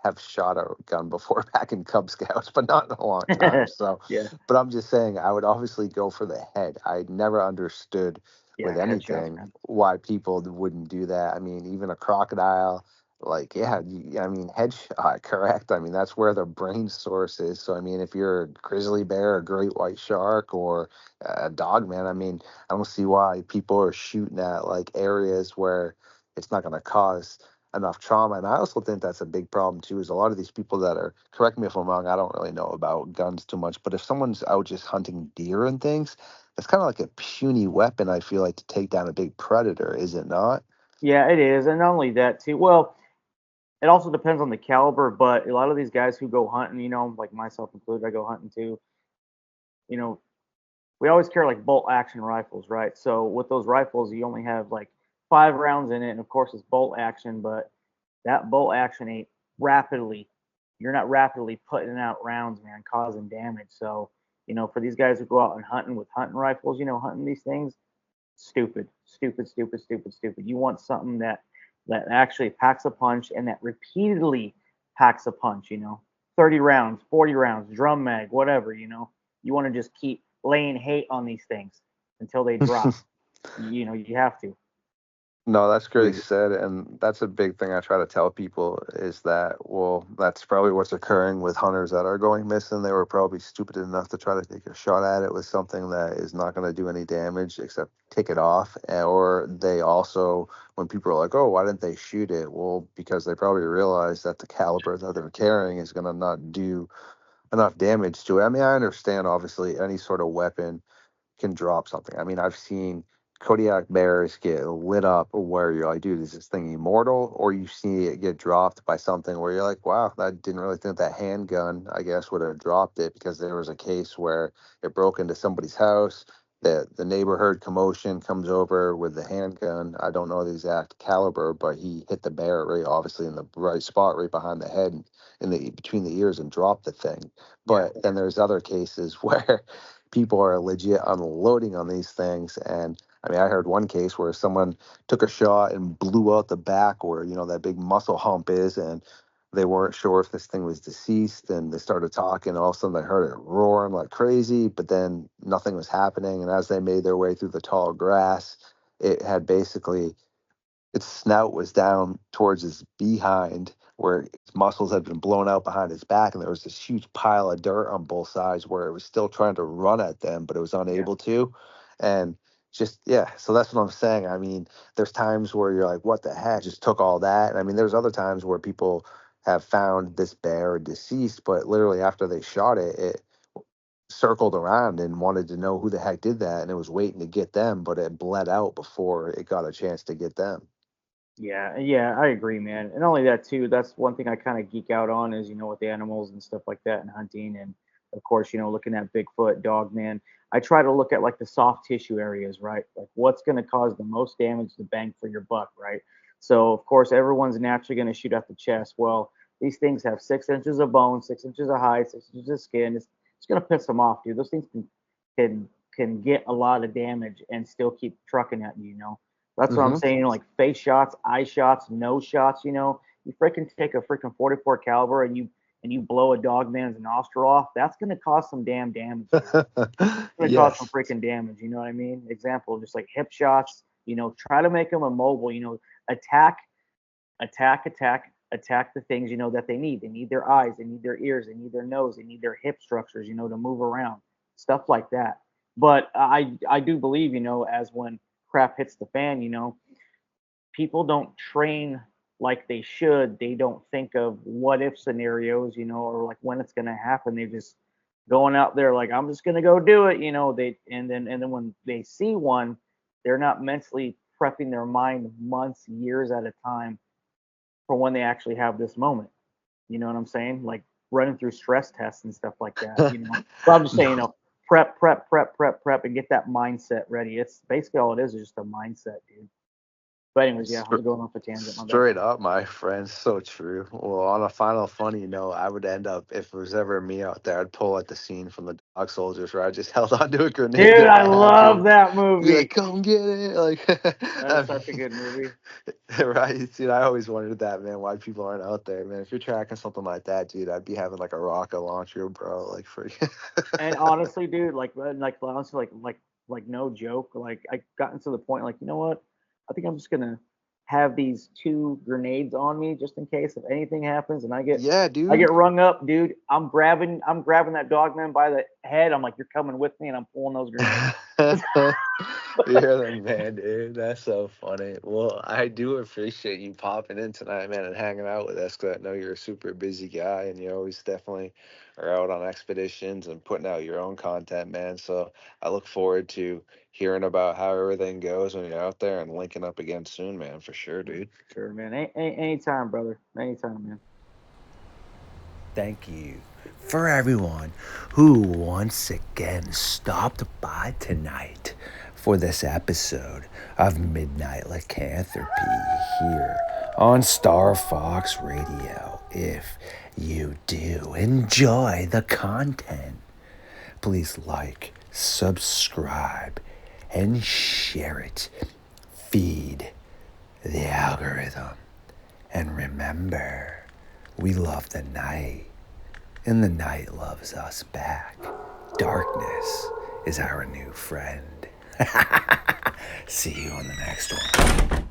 have shot a gun before back in Cub Scouts, but not in a long time. So, Yeah, but I'm just saying, I would obviously go for the head. I never understood with yeah, headshots, anything man. why people wouldn't do that. I mean, even a crocodile, like, yeah, I mean, headshot, correct. I mean, that's where the brain source is. So, I mean, if you're a grizzly bear, a great white shark, or a dog man, I mean, I don't see why people are shooting at like areas where it's not going to cause enough trauma. And I also think that's a big problem too, is a lot of these people that are, correct me if I'm wrong, I don't really know about guns too much, but if someone's out just hunting deer and things, it's kind of like a puny weapon, I feel like, to take down a big predator, is it not? Yeah, it is, and not only that too. Well, it also depends on the caliber, but a lot of these guys who go hunting, like myself included, I go hunting too. You know, we always carry like bolt action rifles, right? So with those rifles, you only have like 5 rounds in it, and of course it's bolt action, but that bolt action ain't rapidly. You're not rapidly putting out rounds, man, causing damage. So for these guys who go out and hunting with hunting rifles, hunting these things, stupid, stupid, stupid, stupid, stupid. You want something that actually packs a punch and that repeatedly packs a punch. 30 rounds, 40 rounds, drum mag, whatever. You want to just keep laying hate on these things until they drop. You have to. No, that's great said, and that's a big thing I try to tell people is that, well, that's probably what's occurring with hunters that are going missing. They were probably stupid enough to try to take a shot at it with something that is not going to do any damage except take it off. Or they also, when people are like, oh, why didn't they shoot it? Well, because they probably realized that the caliber that they're carrying is going to not do enough damage to it. I mean, I understand, obviously, any sort of weapon can drop something. I mean, I've seen Kodiak bears get lit up where you're like, dude, is this thing immortal? Or you see it get dropped by something where you're like, wow, I didn't really think that handgun, I guess, would have dropped it, because there was a case where it broke into somebody's house. The neighbor heard commotion, comes over with the handgun. I don't know the exact caliber, but he hit the bear right, obviously in the right spot, right behind the head, in the between the ears, and dropped the thing. But then there's other cases where people are legit unloading on these things. And I mean, I heard one case where someone took a shot and blew out the back where, that big muscle hump is, and they weren't sure if this thing was deceased, and they started talking. All of a sudden they heard it roaring like crazy, but then nothing was happening. And as they made their way through the tall grass, it had basically, its snout was down towards his behind, where his muscles had been blown out behind his back, and there was this huge pile of dirt on both sides where it was still trying to run at them, but it was unable to. And just, yeah, so that's what I'm saying. I mean, there's times where you're like, what the heck? Just took all that. And I mean, there's other times where people have found this bear deceased, but literally after they shot it, it circled around and wanted to know who the heck did that, and it was waiting to get them, but it bled out before it got a chance to get them. Yeah, I agree, man. And not only that too, that's one thing I kind of geek out on is, with the animals and stuff like that and hunting. And of course, looking at Bigfoot, Dogman. I try to look at like the soft tissue areas, right? Like what's going to cause the most damage to bang for your buck, right? So of course, everyone's naturally going to shoot at the chest. Well, these things have 6 inches of bone, 6 inches of height, 6 inches of skin. It's going to piss them off, dude. Those things can get a lot of damage and still keep trucking at you. That's what I'm saying. Like face shots, eye shots, nose shots. You freaking take a freaking 44 caliber and you blow a dog man's nostril off. That's gonna cause some damn damage. It's gonna cause some freaking damage. You know what I mean? Example, just like hip shots. Try to make them immobile. Attack, attack the things that they need. They need their eyes. They need their ears. They need their nose. They need their hip structures. To move around, stuff like that. But I do believe as when crap hits the fan, people don't train like they should. They don't think of what if scenarios, or like when it's gonna happen. They're just going out there like I'm just gonna go do it, They and then when they see one, they're not mentally prepping their mind months, years at a time for when they actually have this moment. You know what I'm saying? Like running through stress tests and stuff like that. So I'm just saying, prep, and get that mindset ready. It's basically all it is just a mindset, dude. But anyways, yeah, I was going off a tangent. Straight up, my friend. So true. Well, on a final funny note, I would end up, if it was ever me out there, I'd pull at the scene from the Dog Soldiers where I just held onto a grenade. Dude, I love that movie. Like, come get it. Like, that's such a good movie. Right, dude. I always wondered that, man. Why people aren't out there, man. If you're tracking something like that, dude, I'd be having like a rocket launcher, bro. Like, for. And honestly, dude, honestly, like no joke. Like I gotten to the point, like, you know what? I think I'm just gonna have these 2 grenades on me just in case if anything happens and I get rung up, dude. I'm grabbing that dog man by the head. I'm like, you're coming with me, and I'm pulling those grenades. You're the man, dude. That's so funny. Well, I do appreciate you popping in tonight, man, and hanging out with us, because I know you're a super busy guy and you always definitely are out on expeditions and putting out your own content, man. So I look forward to hearing about how everything goes when you're out there and linking up again soon, man, for sure, dude. Sure, man. Anytime, brother. Anytime, man. Thank you. for everyone who once again stopped by tonight for this episode of Midnight Lycanthropy here on StarFox Radio. If you do enjoy the content, please like, subscribe, and share it. Feed the algorithm. And remember, we love the night, and the night loves us back. Darkness is our new friend. See you on the next one.